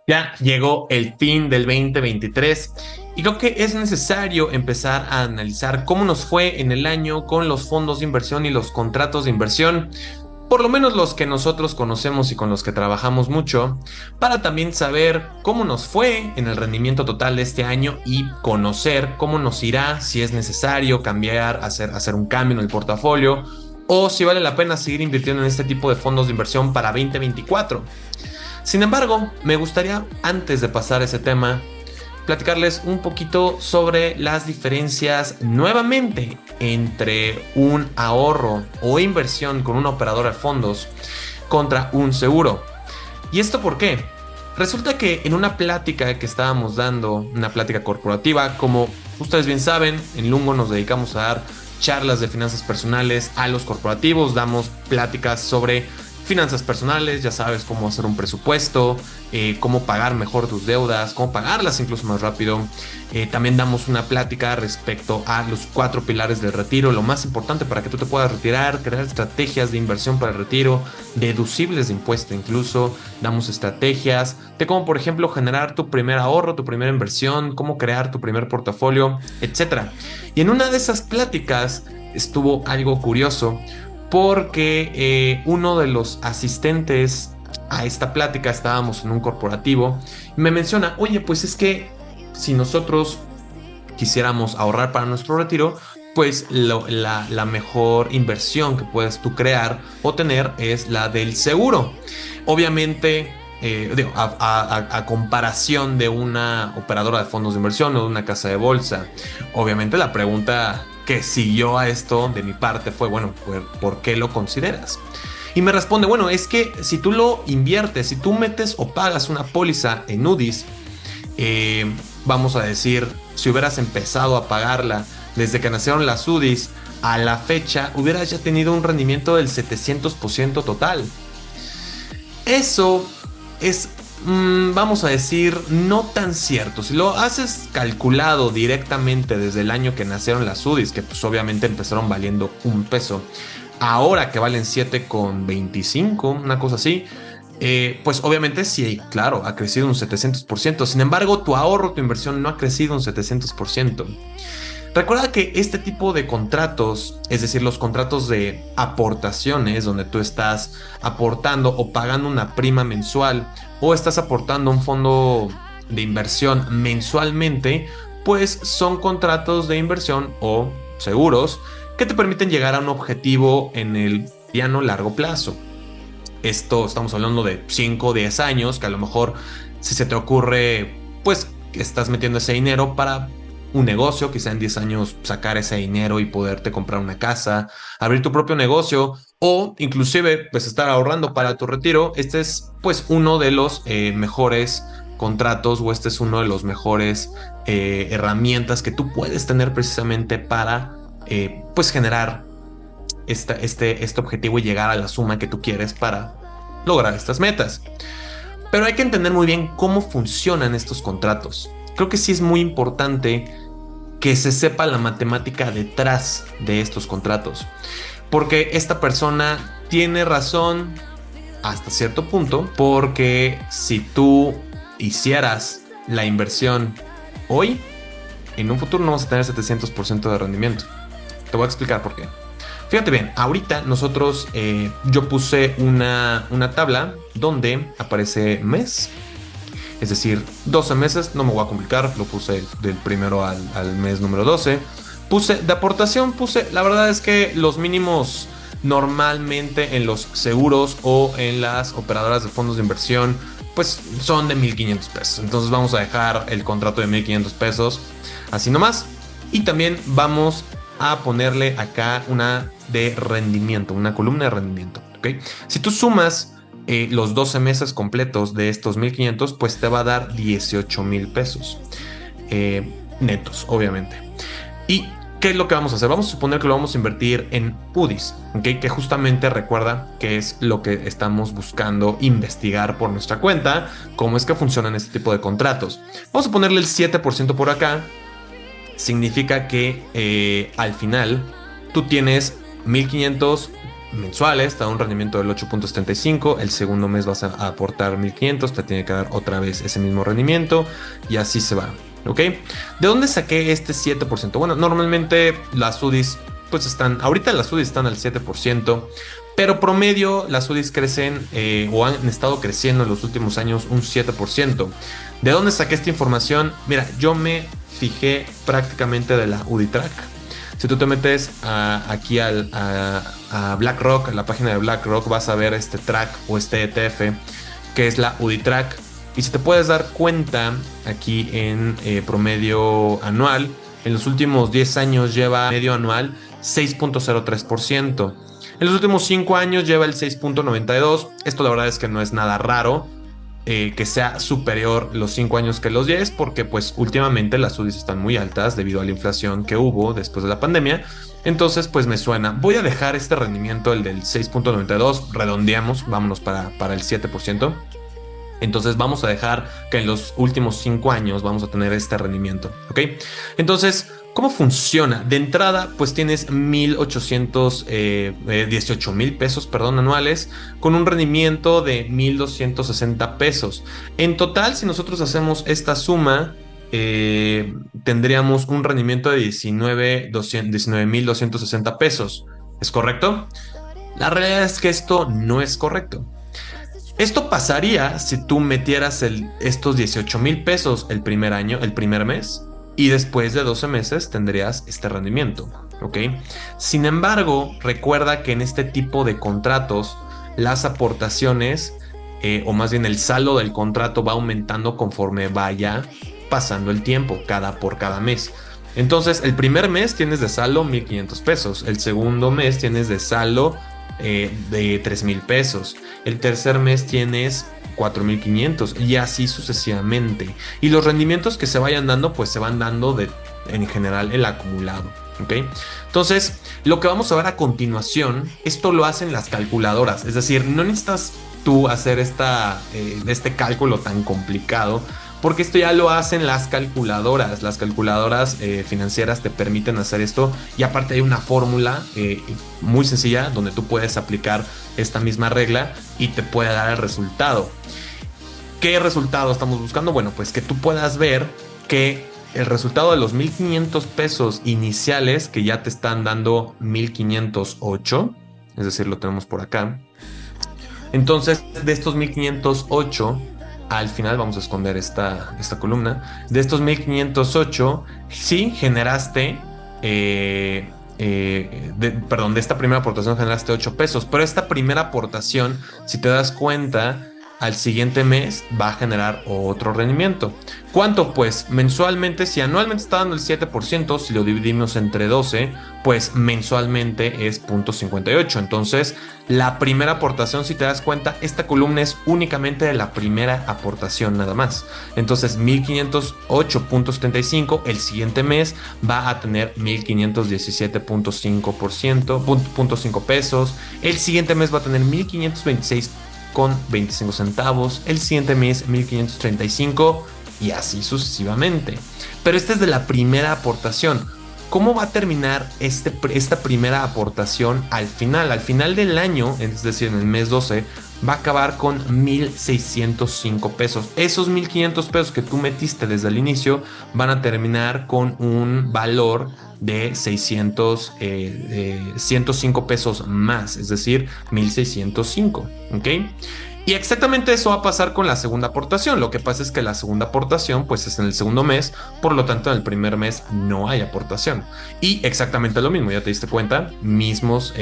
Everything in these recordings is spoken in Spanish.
Ya llegó el fin del 2023 y creo que es necesario empezar a analizar cómo nos fue en el año con los fondos de inversión y los contratos de inversión, por lo menos los que nosotros conocemos y con los que trabajamos mucho, para también saber cómo nos fue en el rendimiento total de este año y conocer cómo nos irá, si es necesario cambiar, hacer un cambio en el portafolio o si vale la pena seguir invirtiendo en este tipo de fondos de inversión para 2024. Sin embargo, me gustaría, antes de pasar a ese tema, platicarles un poquito sobre las diferencias nuevamente entre un ahorro o inversión con una operadora de fondos contra un seguro. ¿Y esto por qué? Resulta que en una plática que estábamos dando, una plática corporativa, como ustedes bien saben, en Lungo nos dedicamos a dar charlas de finanzas personales a los corporativos, damos pláticas sobre finanzas personales, ya sabes cómo hacer un presupuesto, cómo pagar mejor tus deudas, cómo pagarlas incluso más rápido. También damos una plática respecto a los 4 pilares del retiro, lo más importante para que tú te puedas retirar, crear estrategias de inversión para el retiro, deducibles de impuesto incluso, damos estrategias de cómo, por ejemplo, generar tu primer ahorro, tu primera inversión, cómo crear tu primer portafolio, etcétera. Y en una de esas pláticas estuvo algo curioso porque uno de los asistentes a esta plática, estábamos en un corporativo, y me menciona, oye, pues es que si nosotros quisiéramos ahorrar para nuestro retiro, pues la mejor inversión que puedes tú crear o tener es la del seguro. Obviamente, digo, a comparación de una operadora de fondos de inversión o de una casa de bolsa, obviamente la pregunta que siguió a esto de mi parte fue, bueno, ¿por qué lo consideras? Y me responde, bueno, es que si tú lo inviertes, si tú metes o pagas una póliza en UDIs, vamos a decir, si hubieras empezado a pagarla desde que nacieron las UDIs a la fecha, hubieras ya tenido un rendimiento del 700% total. Eso es, vamos a decir, no tan cierto. Si lo haces calculado directamente desde el año que nacieron las UDIs, que pues obviamente empezaron valiendo un peso, ahora que valen 7,25, una cosa así, pues obviamente sí, claro, ha crecido un 700%. Sin embargo, tu ahorro, tu inversión no ha crecido un 700%. Recuerda que este tipo de contratos, es decir, los contratos de aportaciones, donde tú estás aportando o pagando una prima mensual o estás aportando un fondo de inversión mensualmente, pues son contratos de inversión o seguros que te permiten llegar a un objetivo en el mediano largo plazo. Esto estamos hablando de 5 o 10 años, que a lo mejor si se te ocurre, pues que estás metiendo ese dinero para un negocio, quizá en 10 años sacar ese dinero y poderte comprar una casa, abrir tu propio negocio o inclusive pues estar ahorrando para tu retiro. Este es pues uno de los mejores contratos o este es uno de los mejores herramientas que tú puedes tener precisamente para pues generar este objetivo y llegar a la suma que tú quieres para lograr estas metas. Pero hay que entender muy bien cómo funcionan estos contratos. Creo que sí es muy importante que se sepa la matemática detrás de estos contratos, porque esta persona tiene razón hasta cierto punto, porque si tú hicieras la inversión hoy, en un futuro no vas a tener 700% de rendimiento. Te voy a explicar por qué. Fíjate bien, ahorita nosotros, yo puse una tabla donde aparece mes, es decir, 12 meses, no me voy a complicar, lo puse del primero al mes número 12. Puse de aportación, la verdad es que los mínimos normalmente en los seguros o en las operadoras de fondos de inversión, pues son de 1,500 pesos. Entonces vamos a dejar el contrato de 1,500 pesos así nomás. Y también vamos a ponerle acá una de rendimiento, una columna de rendimiento, ¿ok? Si tú sumas los 12 meses completos de estos 1,500, pues te va a dar 18,000 pesos netos, obviamente. ¿Y qué es lo que vamos a hacer? Vamos a suponer que lo vamos a invertir en UDIs, ¿okay? Que justamente recuerda que es lo que estamos buscando investigar por nuestra cuenta, cómo es que funcionan este tipo de contratos. Vamos a ponerle el 7% por acá. Significa que al final tú tienes 1,500 mensuales, te da un rendimiento del 8.75, el segundo mes vas a aportar 1500, te tiene que dar otra vez ese mismo rendimiento y así se va, ¿ok? ¿De dónde saqué este 7%? Bueno, normalmente las UDIs pues ahorita las UDIs están al 7%, pero promedio las UDIs crecen o han estado creciendo en los últimos años un 7%. ¿De dónde saqué esta información? Mira, yo me fijé prácticamente de la UDITrack. Si tú te metes aquí a BlackRock, a la página de BlackRock, vas a ver este track o este ETF, que es la UDITrack. Y si te puedes dar cuenta, aquí en promedio anual, en los últimos 10 años lleva medio anual 6.03%. En los últimos 5 años lleva el 6.92%. Esto la verdad es que no es nada raro. Que sea superior los 5 años que los 10, porque pues últimamente las UDIs están muy altas debido a la inflación que hubo después de la pandemia. Entonces pues me suena. Voy a dejar este rendimiento, el del 6.92, redondeamos, vámonos para el 7%. Entonces vamos a dejar que en los últimos 5 años vamos a tener este rendimiento, ¿ok? Entonces, ¿cómo funciona? De entrada, pues tienes 18,000 pesos, perdón, anuales, con un rendimiento de 1,260 pesos. En total, si nosotros hacemos esta suma, tendríamos un rendimiento de 19,260 pesos. ¿Es correcto? La realidad es que esto no es correcto. Esto pasaría si tú metieras estos 18,000 pesos el primer año, el primer mes, y después de 12 meses tendrías este rendimiento, ¿ok? Sin embargo, recuerda que en este tipo de contratos, las aportaciones, o más bien el saldo del contrato va aumentando conforme vaya pasando el tiempo, por cada mes. Entonces, el primer mes tienes de saldo 1,500 pesos, el segundo mes tienes de saldo de 3,000 pesos. El tercer mes tienes 4,500 y así sucesivamente. Y los rendimientos que se vayan dando, pues se van dando en general el acumulado. ¿Ok? Entonces, lo que vamos a ver a continuación, esto lo hacen las calculadoras. Es decir, no necesitas tú hacer este cálculo tan complicado, porque esto ya lo hacen las calculadoras. Las calculadoras financieras te permiten hacer esto y aparte hay una fórmula muy sencilla donde tú puedes aplicar esta misma regla y te puede dar el resultado. ¿Qué resultado estamos buscando? Bueno, pues que tú puedas ver que el resultado de los 1,500 pesos iniciales, que ya te están dando 1,508, es decir, lo tenemos por acá. Entonces, de estos 1,508... al final vamos a esconder esta columna. De estos 1,508, sí generaste, de esta primera aportación generaste 8 pesos. Pero esta primera aportación, si te das cuenta, al siguiente mes va a generar otro rendimiento. ¿Cuánto? Pues mensualmente, si anualmente está dando el 7%, si lo dividimos entre 12, pues mensualmente es 0.58. Entonces, la primera aportación, si te das cuenta, esta columna es únicamente de la primera aportación nada más. Entonces, 1,508.75, el siguiente mes va a tener 1,517.5 pesos. El siguiente mes va a tener 1,526,25 centavos, el siguiente mes 1,535 y así sucesivamente. Pero esta es de la primera aportación. ¿Cómo va a terminar esta primera aportación al final? Al final del año, es decir, en el mes 12, va a acabar con 1,605 pesos. Esos 1,500 pesos que tú metiste desde el inicio van a terminar con un valor de 105 pesos más, es decir, 1,605, ¿ok? Y exactamente eso va a pasar con la segunda aportación. Lo que pasa es que la segunda aportación pues es en el segundo mes, por lo tanto en el primer mes no hay aportación. Y exactamente lo mismo, ya te diste cuenta, mismas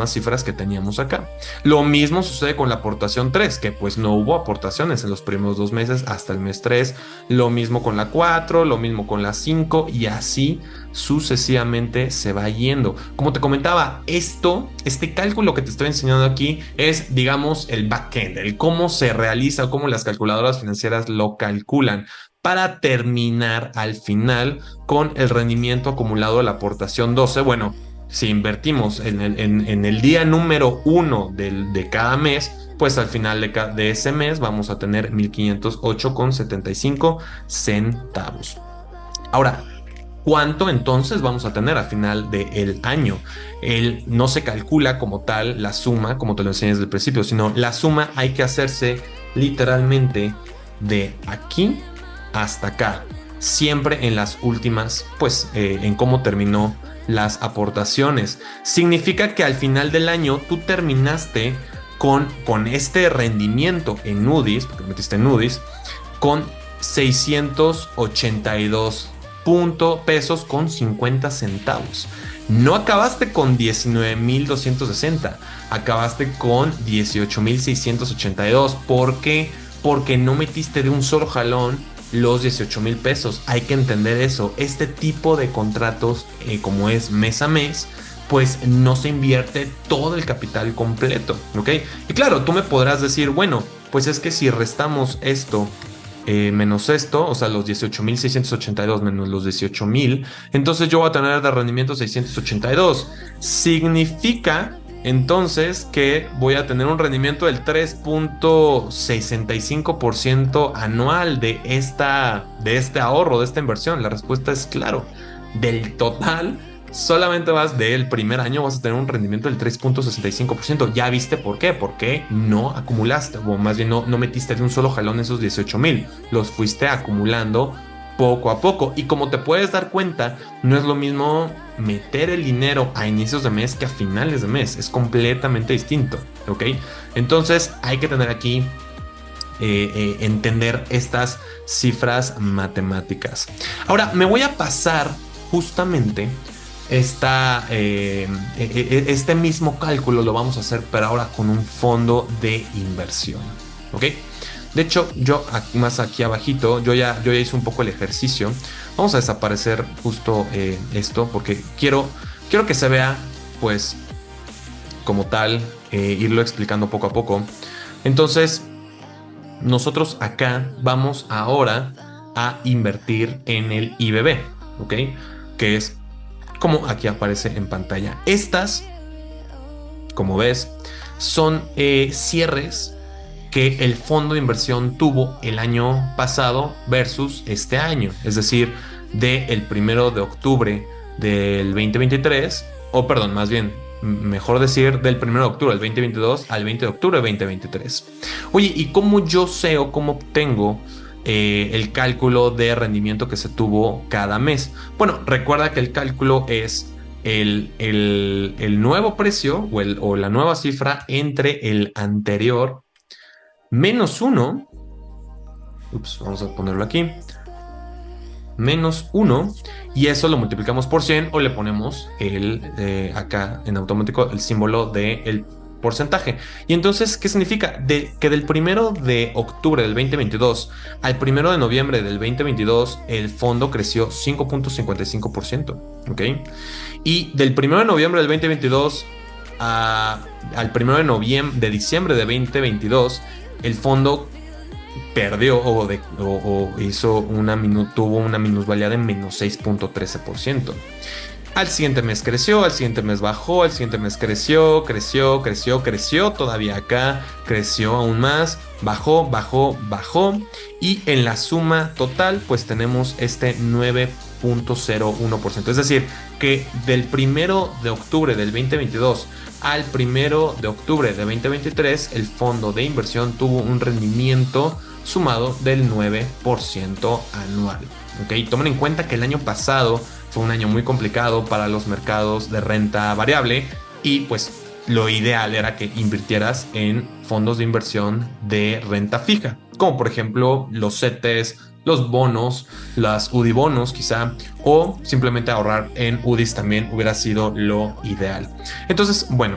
cifras que teníamos acá. Lo mismo sucede con la aportación 3, que pues no hubo aportaciones en los primeros 2 meses hasta el mes 3. Lo mismo con la 4, lo mismo con la 5 y así sucesivamente se va yendo. Como te comentaba, este cálculo que te estoy enseñando aquí es, digamos, el backend, el cómo se realiza, cómo las calculadoras financieras lo calculan para terminar al final con el rendimiento acumulado de la aportación 12. Bueno, si invertimos en el día número 1 de cada mes, pues al final de ese mes vamos a tener 1,508,75 centavos. Ahora, ¿Cuánto entonces vamos a tener al final del año? No se calcula como tal la suma, como te lo enseñé desde el principio, sino la suma hay que hacerse literalmente de aquí hasta acá. Siempre en las últimas, pues en cómo terminó las aportaciones. Significa que al final del año tú terminaste con este rendimiento en Nudis, porque metiste en Nudis, con 682 pesos con 50 centavos. No acabaste con 19,260, acabaste con 18,682. ¿Por qué? Porque no metiste de un solo jalón los 18,000 pesos. Hay que entender eso. Este tipo de contratos, como es mes a mes, pues no se invierte todo el capital completo, ¿ok? Y claro, tú me podrás decir, bueno, pues es que si restamos esto menos esto, o sea, los 18,682 menos los 18,000, entonces yo voy a tener de rendimiento 682. Significa entonces que voy a tener un rendimiento del 3,65% anual de este ahorro, de esta inversión. La respuesta es claro. Del total, solamente del primer año vas a tener un rendimiento del 3,65%. ¿Ya viste por qué? Porque no acumulaste, o más bien no metiste de un solo jalón esos 18,000. Los fuiste acumulando poco a poco. Y como te puedes dar cuenta, no es lo mismo meter el dinero a inicios de mes que a finales de mes. Es completamente distinto, ¿ok? Entonces hay que tener aquí entender estas cifras matemáticas. Ahora me voy a pasar justamente este mismo cálculo lo vamos a hacer, pero ahora con un fondo de inversión, ¿ok? De hecho, yo más aquí abajito, yo ya hice un poco el ejercicio. Vamos a desaparecer justo esto porque quiero que se vea, pues, como tal, irlo explicando poco a poco. Entonces, nosotros acá vamos ahora a invertir en el IBB, ¿ok? Que es como aquí aparece en pantalla. Estas, como ves, son cierres que el fondo de inversión tuvo el año pasado versus este año. Es decir, del 1 de octubre del 2023, o perdón, más bien, mejor decir, del 1 de octubre del 2022 al 20 de octubre del 2023. Oye, ¿y cómo yo sé o cómo obtengo el cálculo de rendimiento que se tuvo cada mes? Bueno, recuerda que el cálculo es el nuevo precio o la nueva cifra entre el anterior menos 1. Vamos a ponerlo aquí. Menos 1. Y eso lo multiplicamos por 100 o le ponemos acá en automático el símbolo del porcentaje. Y entonces, ¿qué significa? Que del 1 de octubre del 2022 al 1 de noviembre del 2022 el fondo creció 5,55%, ¿ok? Y del 1 de noviembre del 2022 al 1 de diciembre de 2022 el fondo perdió o tuvo una minusvalía de menos 6,13%. Al siguiente mes creció, al siguiente mes bajó, al siguiente mes creció, todavía acá creció aún más, bajó, y en la suma total pues tenemos este 9,01%. Es decir, que del 1 de octubre del 2022 al 1 de octubre de 2023 el fondo de inversión tuvo un rendimiento sumado del 9% anual. ¿Ok? Tomen en cuenta que el año pasado fue un año muy complicado para los mercados de renta variable y pues lo ideal era que invirtieras en fondos de inversión de renta fija, como por ejemplo los CETES, los bonos, las UDI bonos quizá, o simplemente ahorrar en UDIs también hubiera sido lo ideal. Entonces, bueno,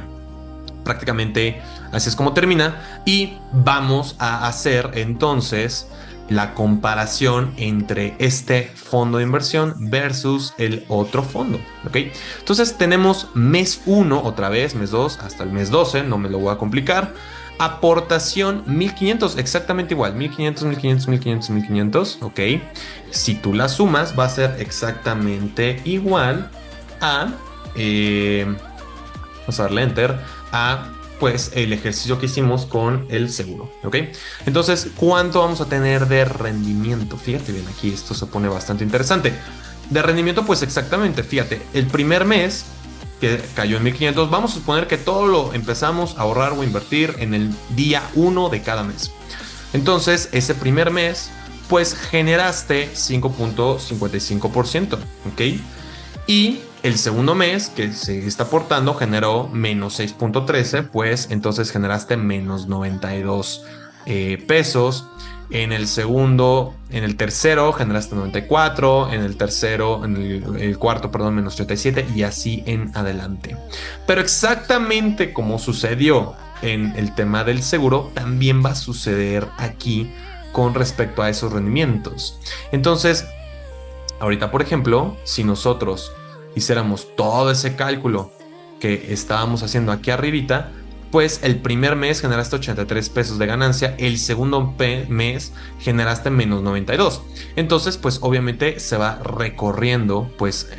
prácticamente así es como termina y vamos a hacer entonces la comparación entre este fondo de inversión versus el otro fondo, ¿ok? Entonces tenemos mes 1 otra vez, mes 2 hasta el mes 12, no me lo voy a complicar. Aportación 1,500, exactamente igual, 1,500, ¿ok? Si tú la sumas va a ser exactamente igual a, vamos a darle enter, a pues el ejercicio que hicimos con el seguro, ¿ok? Entonces, ¿cuánto vamos a tener de rendimiento? Fíjate bien aquí, esto se pone bastante interesante. De rendimiento, pues exactamente, fíjate, el primer mes que cayó en 1500, vamos a suponer que todo lo empezamos a ahorrar o invertir en el día 1 de cada mes. Entonces, ese primer mes, pues generaste 5.55%, ¿ok? Y el segundo mes que se está aportando generó menos 6.13, pues entonces generaste menos 92 pesos. En el segundo, en el tercero generaste 94, en el tercero, en el cuarto, perdón, menos 37 y así en adelante. Pero exactamente como sucedió en el tema del seguro, también va a suceder aquí con respecto a esos rendimientos. Entonces, ahorita, por ejemplo, si nosotros hiciéramos todo ese cálculo que estábamos haciendo aquí arribita, pues el primer mes generaste 83 pesos de ganancia, el segundo mes generaste menos 92. Entonces, pues obviamente se va recorriendo pues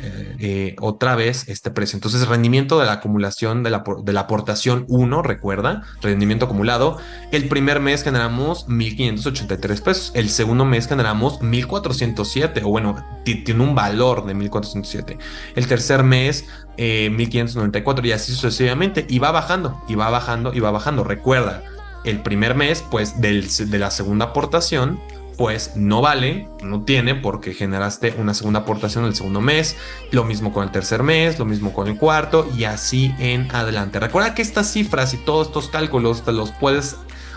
otra vez este precio. Entonces, rendimiento de la acumulación de la aportación 1, recuerda, rendimiento acumulado, el primer mes generamos 1.583 pesos, el segundo mes generamos 1.407, o bueno, tiene un valor de 1.407. El tercer mes 1594 y así sucesivamente, y va bajando, y va bajando, y va bajando. Recuerda, el primer mes, pues de la segunda aportación, pues no vale, no tiene porque generaste una segunda aportación el segundo mes, lo mismo con el tercer mes, lo mismo con el cuarto y así en adelante. Recuerda que estas cifras y todos estos cálculos te los puedes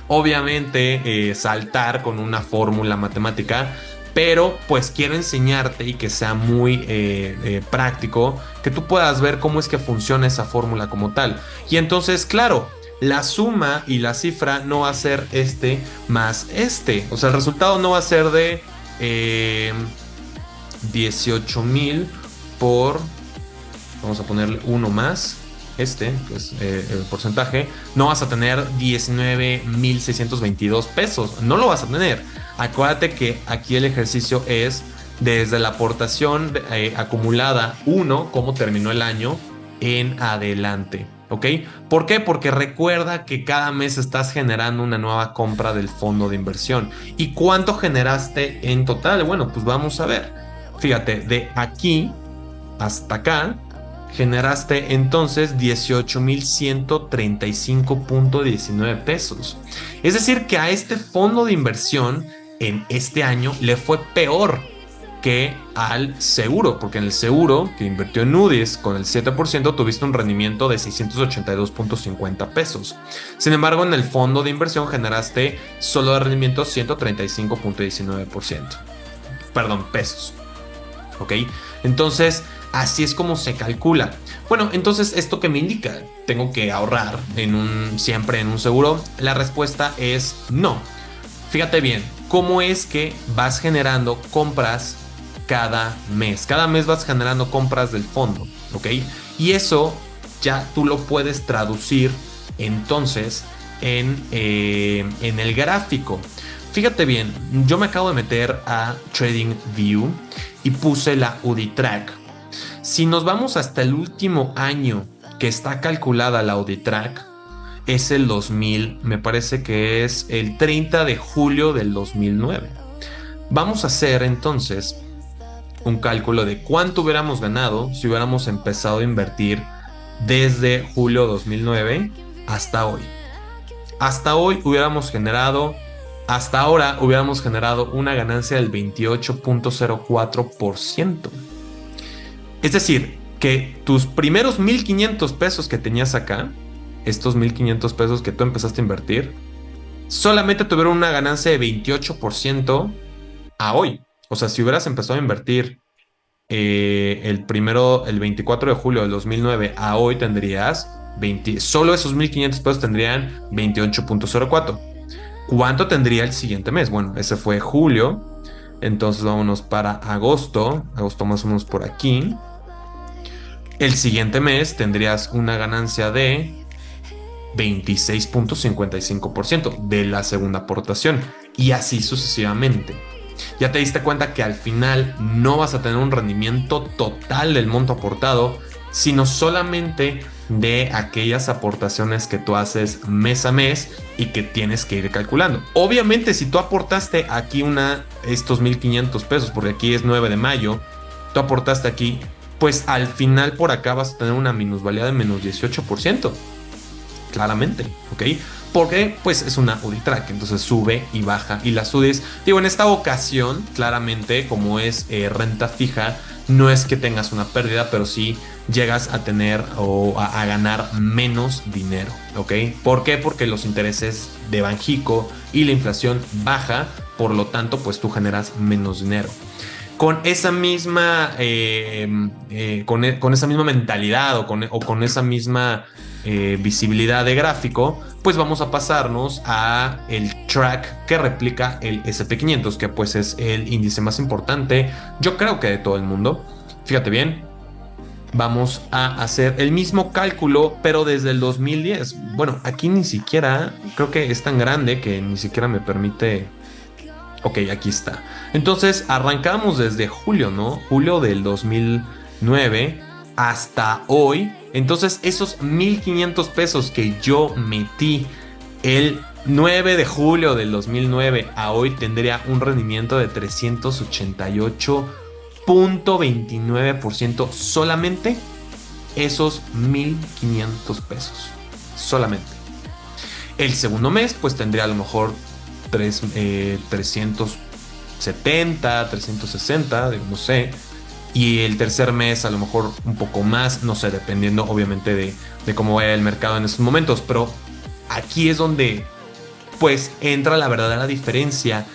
obviamente saltar con una fórmula matemática, pero pues quiero enseñarte y que sea muy práctico, que tú puedas ver cómo es que funciona esa fórmula como tal. Y entonces, claro, la suma y la cifra no va a ser este más este. O sea, el resultado no va a ser de 18,000 por, vamos a ponerle uno más, pues el porcentaje, no vas a tener 19,622 pesos, no lo vas a tener. Acuérdate que aquí el ejercicio es desde la aportación acumulada 1, cómo terminó el año, en adelante, ¿ok? ¿Por qué? Porque recuerda que cada mes estás generando una nueva compra del fondo de inversión. ¿Y cuánto generaste en total? Bueno, pues vamos a ver. Fíjate, de aquí hasta acá generaste entonces 18,135.19 pesos. Es decir, que a este fondo de inversión en este año le fue peor que al seguro, porque en el seguro que invirtió en Moody's con el 7% tuviste un rendimiento de 682.50 pesos. Sin embargo, en el fondo de inversión generaste solo de rendimiento 135.19%. Perdón, pesos. ¿Ok? Entonces, así es como se calcula. Bueno, entonces, ¿esto qué me indica? ¿Tengo que ahorrar siempre en un seguro? La respuesta es no. Fíjate bien, ¿cómo es que vas generando compras cada mes? Cada mes vas generando compras del fondo, ¿ok? Y eso ya tú lo puedes traducir entonces en el gráfico. Fíjate bien, yo me acabo de meter a TradingView y puse la UdiTrack. Si nos vamos hasta el último año que está calculada la UdiTrack, es el 2000, me parece que es el 30 de julio del 2009. Vamos a hacer entonces un cálculo de cuánto hubiéramos ganado si hubiéramos empezado a invertir desde julio 2009 hasta hoy. Hasta hoy hubiéramos generado, hasta ahora hubiéramos generado una ganancia del 28.04%. Es decir, que tus primeros 1,500 pesos que tenías acá, estos 1,500 pesos que tú empezaste a invertir, solamente tuvieron una ganancia de 28% a hoy. O sea, si hubieras empezado a invertir el 24 de julio del 2009 a hoy, tendrías solo esos 1,500 pesos tendrían 28.04. ¿Cuánto tendría el siguiente mes? Bueno, ese fue julio. Entonces vámonos para agosto. Agosto más o menos por aquí. El siguiente mes tendrías una ganancia de 26.55% de la segunda aportación y así sucesivamente. Ya te diste cuenta que al final no vas a tener un rendimiento total del monto aportado, sino solamente de aquellas aportaciones que tú haces mes a mes y que tienes que ir calculando. Obviamente, si tú aportaste aquí estos 1,500 pesos, porque aquí es 9 de mayo, tú aportaste aquí, pues al final por acá vas a tener una minusvalía de menos 18%. Claramente, ¿ok? Porque pues es una UDI track, entonces sube y baja. Y las UDIs, digo, en esta ocasión, claramente, como es renta fija, no es que tengas una pérdida, pero sí llegas a tener o a ganar menos dinero, ¿ok? ¿Por qué? Porque los intereses de Banxico y la inflación baja, por lo tanto, pues tú generas menos dinero. Con esa misma, con esa misma mentalidad o con esa misma visibilidad de gráfico, pues vamos a pasarnos a el track que replica el SP500, que pues es el índice más importante, yo creo que de todo el mundo. Fíjate bien, vamos a hacer el mismo cálculo, pero desde el 2010. Bueno, aquí ni siquiera, creo que es tan grande que ni siquiera me permite. Ok, aquí está. Entonces arrancamos desde julio, ¿no? Julio del 2009 hasta hoy. Entonces esos 1,500 pesos que yo metí el 9 de julio del 2009 a hoy tendría un rendimiento de 388,29% solamente esos 1,500 pesos. Solamente. El segundo mes pues tendría a lo mejor 370, 360, no sé. Y el tercer mes a lo mejor un poco más, no sé, dependiendo obviamente de cómo vaya el mercado en esos momentos. Pero aquí es donde pues entra la verdadera diferencia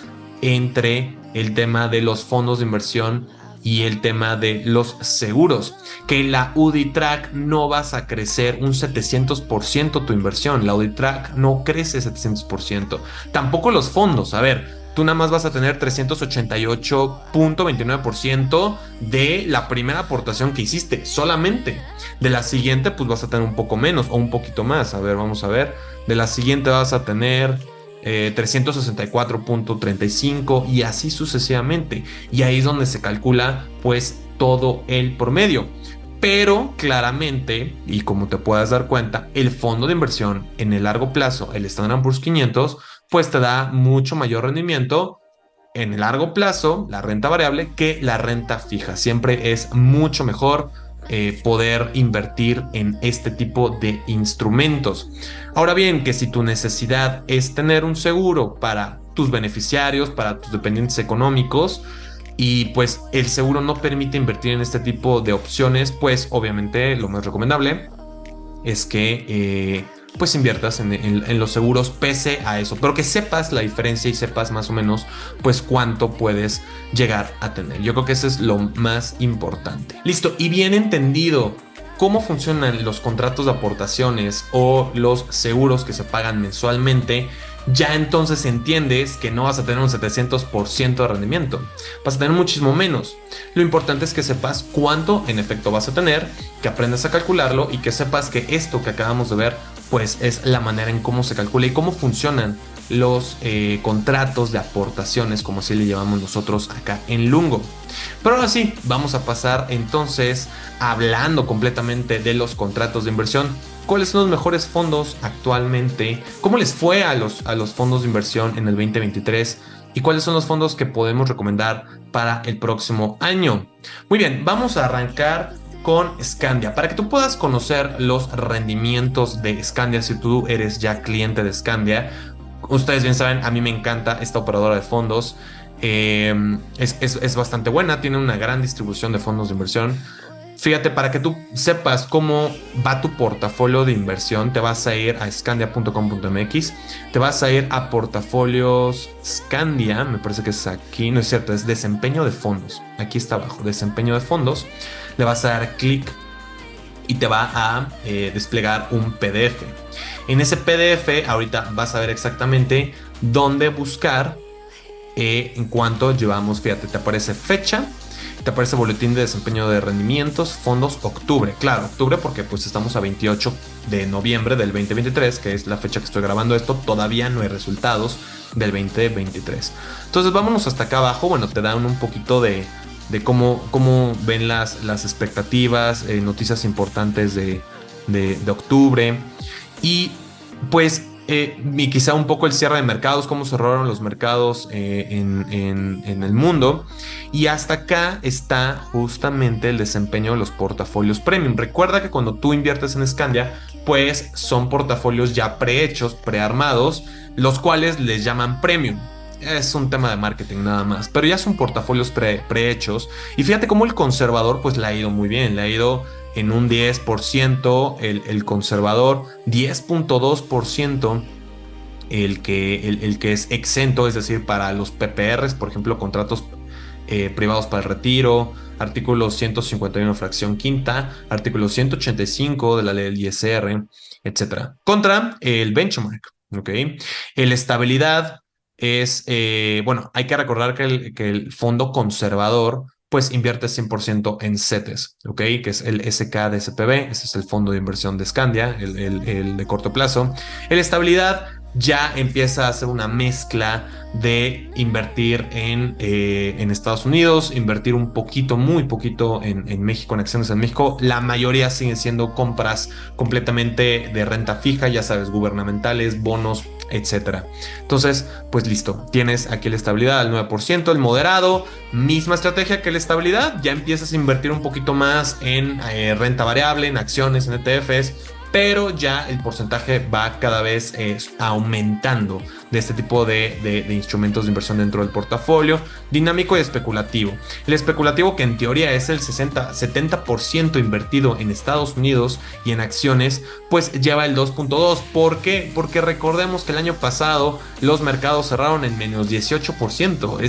entre el tema de los fondos de inversión y el tema de los seguros, que en la UDITRAC no vas a crecer un 700% tu inversión. La UDITRAC no crece 700%, tampoco los fondos. A ver, tú nada más vas a tener 388,29% de la primera aportación que hiciste, solamente. De la siguiente pues vas a tener un poco menos o un poquito más. A ver, vamos a ver. De la siguiente vas a tener 364,35 y así sucesivamente. Y ahí es donde se calcula pues todo el promedio. Pero claramente, y como te puedas dar cuenta, el fondo de inversión en el largo plazo, el Standard & Poor's 500, pues te da mucho mayor rendimiento en el largo plazo, la renta variable, que la renta fija. Siempre es mucho mejor poder invertir en este tipo de instrumentos. Ahora bien, que si tu necesidad es tener un seguro para tus beneficiarios, para tus dependientes económicos, y pues el seguro no permite invertir en este tipo de opciones, pues obviamente lo más recomendable es que pues inviertas en los seguros pese a eso, pero que sepas la diferencia y sepas más o menos pues cuánto puedes llegar a tener. Yo creo que eso es lo más importante. Listo, y bien entendido cómo funcionan los contratos de aportaciones o los seguros que se pagan mensualmente, ya entonces entiendes que no vas a tener un 700% de rendimiento, vas a tener muchísimo menos. Lo importante es que sepas cuánto en efecto vas a tener, que aprendas a calcularlo y que sepas que esto que acabamos de ver pues es la manera en cómo se calcula y cómo funcionan los contratos de aportaciones, como así le llamamos nosotros acá en Lungo. Pero ahora sí, vamos a pasar entonces hablando completamente de los contratos de inversión. ¿Cuáles son los mejores fondos actualmente? ¿Cómo les fue a los fondos de inversión en el 2023? ¿Y cuáles son los fondos que podemos recomendar para el próximo año? Muy bien, vamos a arrancar con Scandia. Para que tú puedas conocer los rendimientos de Scandia, si tú eres ya cliente de Scandia, ustedes bien saben, a mí me encanta esta operadora de fondos. Es bastante buena, tiene una gran distribución de fondos de inversión. Fíjate, para que tú sepas cómo va tu portafolio de inversión, te vas a ir a scandia.com.mx, te vas a ir a portafolios Scandia, me parece que es aquí, no es cierto, es desempeño de fondos, aquí está abajo, desempeño de fondos, le vas a dar clic y te va a desplegar un PDF. En ese PDF ahorita vas a ver exactamente dónde buscar en cuanto llevamos, fíjate, te aparece fecha, te aparece boletín de desempeño de rendimientos, fondos, octubre. Claro, octubre porque pues estamos a 28 de noviembre del 2023, que es la fecha que estoy grabando esto. Todavía no hay resultados del 2023. Entonces vámonos hasta acá abajo. Bueno, te dan un poquito de cómo ven las expectativas, noticias importantes de octubre. Y pues y quizá un poco el cierre de mercados, cómo cerraron los mercados en el mundo. Y hasta acá está justamente el desempeño de los portafolios premium. Recuerda que cuando tú inviertes en Scandia, pues son portafolios ya prehechos, prearmados, los cuales les llaman premium. Es un tema de marketing nada más, pero ya son portafolios prehechos. Y fíjate cómo el conservador pues le ha ido muy bien, le ha ido en un 10%, el conservador, 10.2% el que es exento, es decir, para los PPRs, por ejemplo, contratos privados para el retiro, artículo 151 fracción quinta, artículo 185 de la ley del ISR, etcétera. Contra el benchmark, ¿ok? El estabilidad es, bueno, hay que recordar que el fondo conservador pues invierte 100% en CETES, ¿ok? Que es el SK de SPB, ese es el fondo de inversión de Scandia, el de corto plazo. El estabilidad ya empieza a hacer una mezcla de invertir en Estados Unidos, invertir un poquito, muy poquito en México, en acciones en México. La mayoría siguen siendo compras completamente de renta fija, ya sabes, gubernamentales, bonos, etcétera. Entonces, pues listo, tienes aquí la estabilidad al 9%, el moderado, misma estrategia que la estabilidad, ya empiezas a invertir un poquito más en renta variable, en acciones, en ETFs, pero ya el porcentaje va cada vez aumentando de este tipo de instrumentos de inversión dentro del portafolio, dinámico y especulativo. El especulativo, que en teoría es el 70% invertido en Estados Unidos y en acciones, pues lleva el 2.2. ¿Por qué? Porque recordemos que el año pasado los mercados cerraron en menos 18%.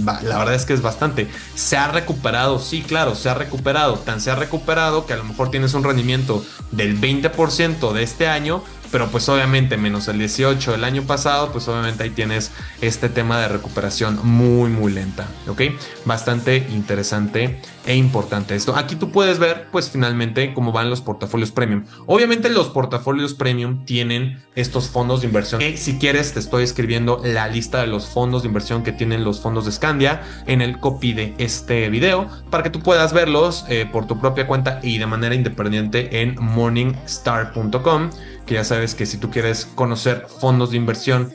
La verdad es que es bastante. Se ha recuperado, sí, claro, se ha recuperado. Tan se ha recuperado que a lo mejor tienes un rendimiento del 20% de este año, pero pues obviamente menos el 18 del año pasado, pues obviamente ahí tienes este tema de recuperación muy muy lenta, ¿ok? Bastante interesante e importante esto. Aquí tú puedes ver pues finalmente cómo van los portafolios premium. Obviamente los portafolios premium tienen estos fondos de inversión, que si quieres te estoy escribiendo la lista de los fondos de inversión que tienen los fondos de Scandia en el copy de este video, para que tú puedas verlos por tu propia cuenta y de manera independiente en morningstar.com, que ya sabes que si tú quieres conocer fondos de inversión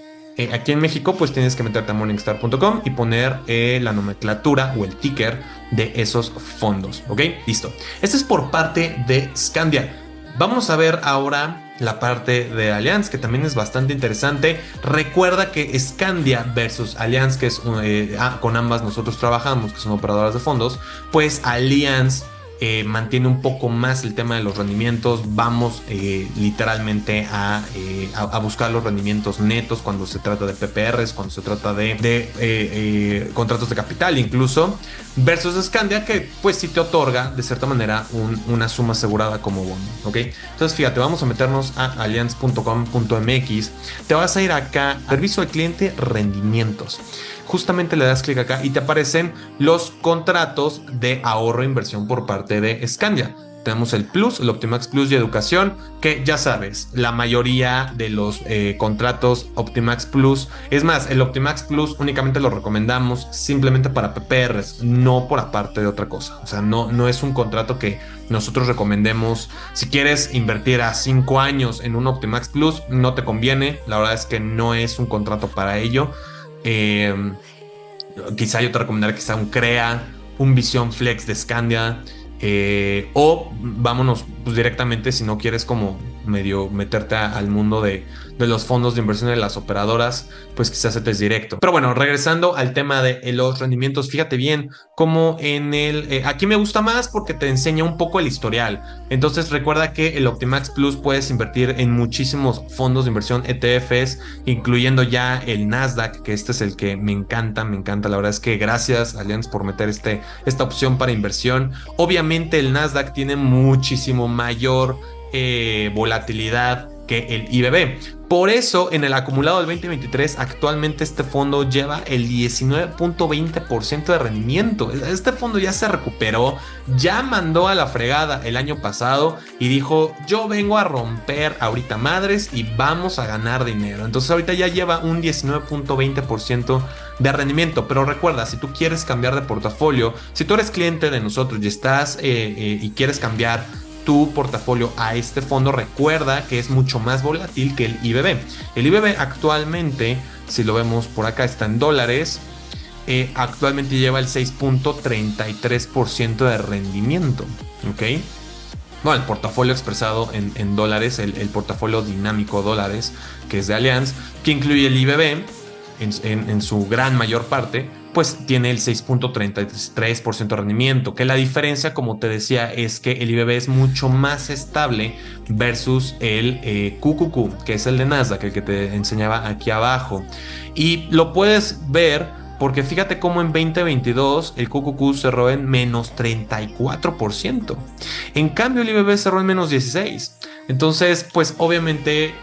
aquí en México, pues tienes que meterte a morningstar.com y poner la nomenclatura o el ticker de esos fondos, ¿ok? Listo. Esto es por parte de Scandia. Vamos a ver ahora la parte de Allianz, que también es bastante interesante. Recuerda que Scandia versus Allianz, que es con ambas nosotros trabajamos, que son operadoras de fondos, pues Allianz mantiene un poco más el tema de los rendimientos. Vamos literalmente a buscar los rendimientos netos cuando se trata de PPRs, cuando se trata de contratos de capital incluso, versus Scandia, que pues sí te otorga de cierta manera una suma asegurada como bono, ¿ok? Entonces fíjate, vamos a meternos a allianz.com.mx, te vas a ir acá, servicio al cliente, rendimientos. Justamente le das clic acá y te aparecen los contratos de ahorro e inversión por parte de Scandia. Tenemos el Plus, el Optimax Plus y Educación, que ya sabes, la mayoría de los contratos Optimax Plus, es más, el Optimax Plus únicamente lo recomendamos simplemente para PPRs, no por aparte de otra cosa. O sea, no es un contrato que nosotros recomendemos. Si quieres invertir a 5 años en un Optimax Plus, no te conviene. La verdad es que no es un contrato para ello. Quizá yo te recomendaría quizá un CREA, un Visión Flex de Scandia, o vámonos pues, directamente, si no quieres como medio meterte al mundo de los fondos de inversión de las operadoras, pues quizás CETES directo. Pero bueno, regresando al tema de los rendimientos, fíjate bien como en aquí me gusta más porque te enseña un poco el historial. Entonces recuerda que el Optimax Plus puedes invertir en muchísimos fondos de inversión, ETFs, incluyendo ya el Nasdaq, que este es el que me encanta. La verdad es que gracias Allianz por meter esta opción para inversión. Obviamente el Nasdaq tiene muchísimo mayor volatilidad que el IBB. Por eso, en el acumulado del 2023, actualmente este fondo lleva el 19.20% de rendimiento. Este fondo ya se recuperó, ya mandó a la fregada el año pasado y dijo, yo vengo a romper ahorita madres y vamos a ganar dinero. Entonces ahorita ya lleva un 19.20% de rendimiento. Pero recuerda, si tú quieres cambiar de portafolio, si tú eres cliente de nosotros y estás y quieres cambiar tu portafolio a este fondo, recuerda que es mucho más volátil que el IBB. El IBB actualmente, si lo vemos por acá, está en dólares. Actualmente lleva el 6.33% de rendimiento. ¿Ok? Bueno, el portafolio expresado en dólares, el portafolio dinámico dólares, que es de Allianz, que incluye el IBB en su gran mayor parte, pues tiene el 6.33% de rendimiento, que la diferencia, como te decía, es que el IBB es mucho más estable versus el QQQ, que es el de Nasdaq, el que te enseñaba aquí abajo. Y lo puedes ver porque fíjate cómo en 2022 el QQQ cerró en menos 34%. En cambio el IBB cerró en menos 16%. Entonces, pues obviamente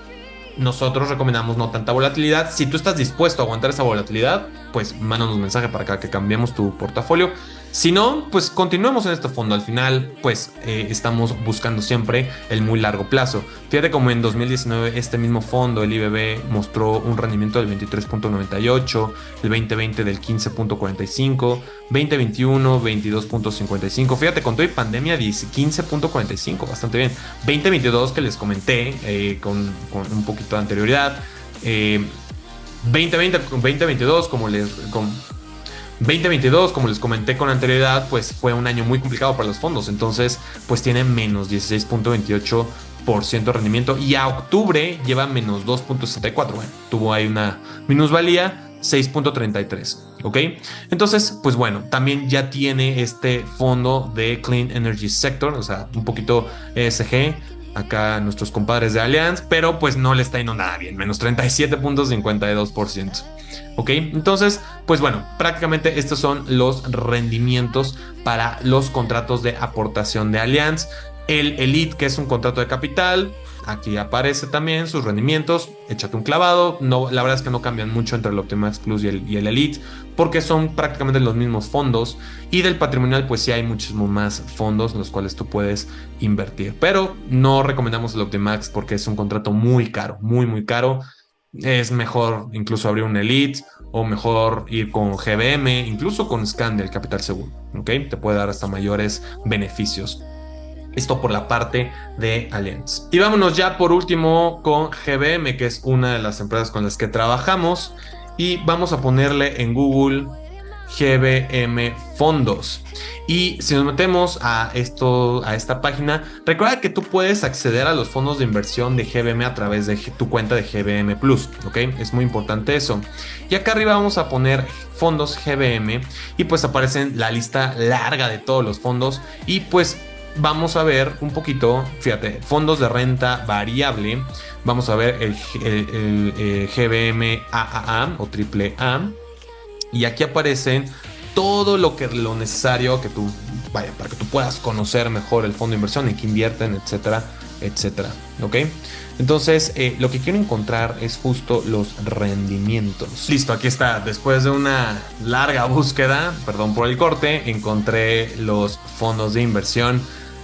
nosotros recomendamos no tanta volatilidad. Si tú estás dispuesto a aguantar esa volatilidad, pues mándanos un mensaje para acá que cambiemos tu portafolio. Si no, pues continuemos en este fondo. Al final, pues estamos buscando siempre el muy largo plazo. Fíjate como en 2019 este mismo fondo, el IBB, mostró un rendimiento del 23.98, el 2020 del 15.45, 2021 22.55. Fíjate, con todo y pandemia 15.45, bastante bien. 2022 que les comenté con un poquito de anterioridad. 2022 2022, como les comenté con anterioridad, pues fue un año muy complicado para los fondos. Entonces, pues tiene menos 16.28% de rendimiento. Y a octubre lleva menos 2.64. Bueno, tuvo ahí una minusvalía, 6.33. ¿Ok? Entonces, pues bueno, también ya tiene este fondo de Clean Energy Sector, o sea, un poquito ESG. Acá nuestros compadres de Allianz, pero pues no le está yendo nada bien, menos 37.52%. ¿Ok? Entonces, pues bueno, prácticamente estos son los rendimientos para los contratos de aportación de Allianz. El Elite, que es un contrato de capital, aquí aparece también sus rendimientos. Échate un clavado. No, la verdad es que no cambian mucho entre el Optimax Plus y el Elite, porque son prácticamente los mismos fondos. Y del patrimonial, pues sí hay muchísimos más fondos en los cuales tú puedes invertir. Pero no recomendamos el Optimax porque es un contrato muy caro, muy, muy caro. Es mejor incluso abrir un Elite o mejor ir con GBM, incluso con Scan del Capital Seguro. ¿Ok? Te puede dar hasta mayores beneficios. Esto por la parte de Allianz. Y vámonos ya por último con GBM, que es una de las empresas con las que trabajamos. Y vamos a ponerle en Google GBM Fondos. Y si nos metemos a esta página, recuerda que tú puedes acceder a los fondos de inversión de GBM a través de tu cuenta de GBM Plus, ¿ok? Es muy importante eso. Y acá arriba vamos a poner fondos GBM y pues aparecen la lista larga de todos los fondos y pues vamos a ver un poquito, fíjate, fondos de renta variable. Vamos a ver el GBM AAA o AAA. Y aquí aparecen todo lo necesario que tú, para que tú puedas conocer mejor el fondo de inversión, en qué invierten, etcétera, etcétera. ¿Ok? Entonces, lo que quiero encontrar es justo los rendimientos. Listo, aquí está. Después de una larga búsqueda, perdón por el corte, encontré los fondos de inversión.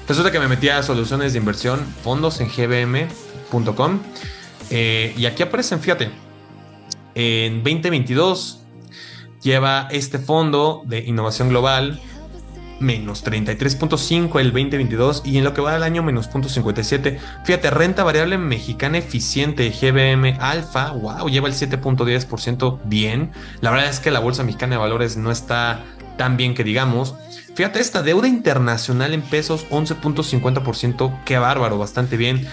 Resulta que me metí a soluciones de inversión, fondos en gbm.com. Y aquí aparecen, fíjate, en 2022 lleva este fondo de innovación global menos 33.5 el 2022 y en lo que va del año menos 0.57. Fíjate, renta variable mexicana eficiente GBM Alfa, wow, lleva el 7.10% bien. La verdad es que la bolsa mexicana de valores no está tan bien que digamos. Fíjate, esta deuda internacional en pesos 11.50%, qué bárbaro, bastante bien.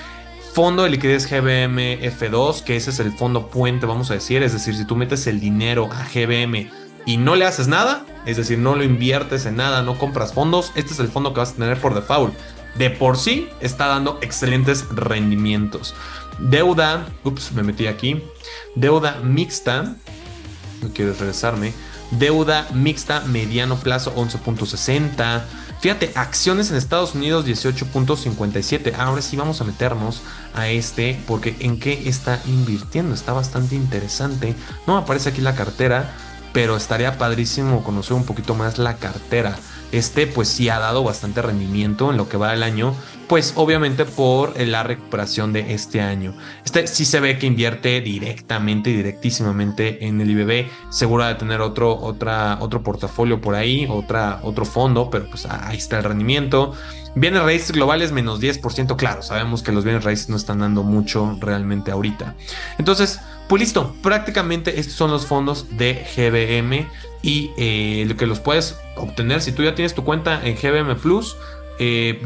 Fondo de liquidez GBM F2, que ese es el fondo puente, vamos a decir. Es decir, si tú metes el dinero a GBM y no le haces nada, es decir, no lo inviertes en nada, no compras fondos, este es el fondo que vas a tener por default. De por sí está dando excelentes rendimientos. Deuda, me metí aquí. Deuda mixta, no quiero regresarme. Deuda mixta mediano plazo 11.60. Fíjate, acciones en Estados Unidos 18.57. Ahora sí vamos a meternos a porque en qué está invirtiendo. Está bastante interesante. No me aparece aquí la cartera, pero estaría padrísimo conocer un poquito más la cartera. Pues sí ha dado bastante rendimiento en lo que va del año, pues obviamente por la recuperación de este año. Sí se ve que invierte directísimamente en el IBB, seguro de tener otro portafolio por ahí, otro fondo, pero pues ahí está el rendimiento. Bienes raíces globales menos 10%, claro, sabemos que los bienes raíces no están dando mucho realmente ahorita. Entonces, pues listo, prácticamente estos son los fondos de GBM y lo que los puedes obtener si tú ya tienes tu cuenta en GBM Plus.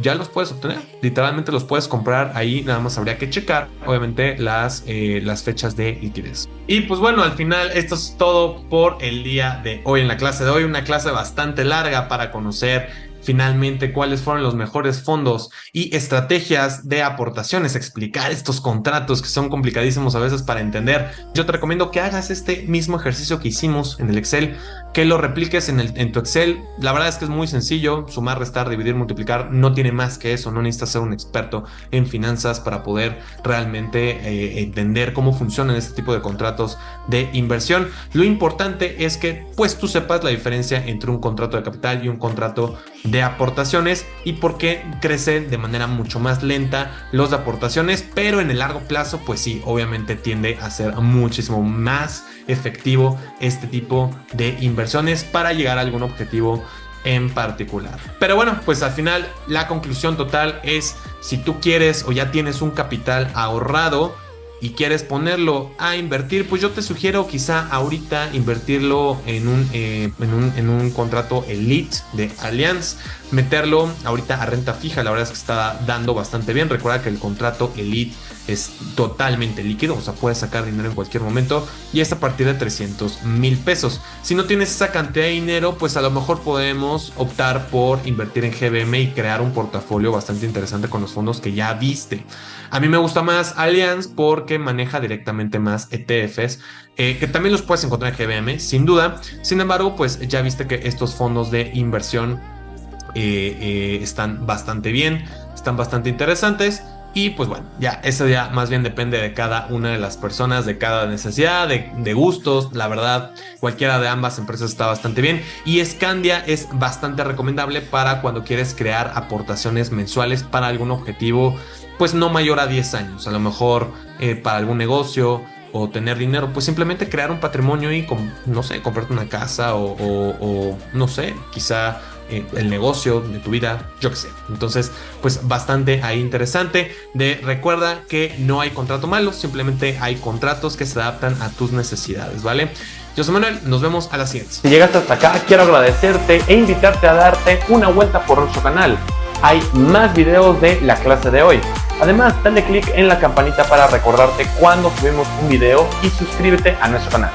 Ya los puedes obtener, literalmente los puedes comprar ahí, nada más habría que checar obviamente las fechas de liquidez. Y pues bueno, al final esto es todo por el día de hoy en la clase de hoy, una clase bastante larga para conocer finalmente cuáles fueron los mejores fondos y estrategias de aportaciones, explicar estos contratos que son complicadísimos a veces para entender. Yo te recomiendo que hagas este mismo ejercicio que hicimos en el Excel, que lo repliques en tu Excel. La verdad es que es muy sencillo, sumar, restar, dividir, multiplicar, no tiene más que eso, no necesitas ser un experto en finanzas para poder realmente entender cómo funcionan este tipo de contratos de inversión. Lo importante es que pues tú sepas la diferencia entre un contrato de capital y un contrato de aportaciones y por qué crecen de manera mucho más lenta los de aportaciones, pero en el largo plazo pues sí, obviamente tiende a ser muchísimo más efectivo este tipo de inversiones para llegar a algún objetivo en particular. Pero bueno, pues al final la conclusión total es: si tú quieres o ya tienes un capital ahorrado y quieres ponerlo a invertir, pues yo te sugiero quizá ahorita invertirlo en un contrato Elite de Allianz, meterlo ahorita a renta fija. La verdad es que está dando bastante bien. Recuerda que el contrato Elite es totalmente líquido, o sea, puedes sacar dinero en cualquier momento y es a partir de 300,000 pesos. Si no tienes esa cantidad de dinero, pues a lo mejor podemos optar por invertir en GBM y crear un portafolio bastante interesante con los fondos que ya viste. A mí me gusta más Allianz porque maneja directamente más ETFs, que también los puedes encontrar en GBM, sin duda. Sin embargo, pues ya viste que estos fondos de inversión están bastante bien, están bastante interesantes. Y pues bueno, ya eso ya más bien depende de cada una de las personas, de cada necesidad, de gustos. La verdad, cualquiera de ambas empresas está bastante bien. Y Scandia es bastante recomendable para cuando quieres crear aportaciones mensuales para algún objetivo, pues no mayor a 10 años. A lo mejor para algún negocio o tener dinero, pues simplemente crear un patrimonio y, no sé, comprarte una casa o no sé, quizá el negocio de tu vida, yo qué sé. Entonces, pues bastante ahí interesante. Recuerda que no hay contrato malo, simplemente hay contratos que se adaptan a tus necesidades, ¿vale? Yo soy Manuel, nos vemos a la siguiente. Si llegaste hasta acá, quiero agradecerte e invitarte a darte una vuelta por nuestro canal. Hay más videos de la clase de hoy. Además, dale click en la campanita para recordarte cuando subimos un video y suscríbete a nuestro canal.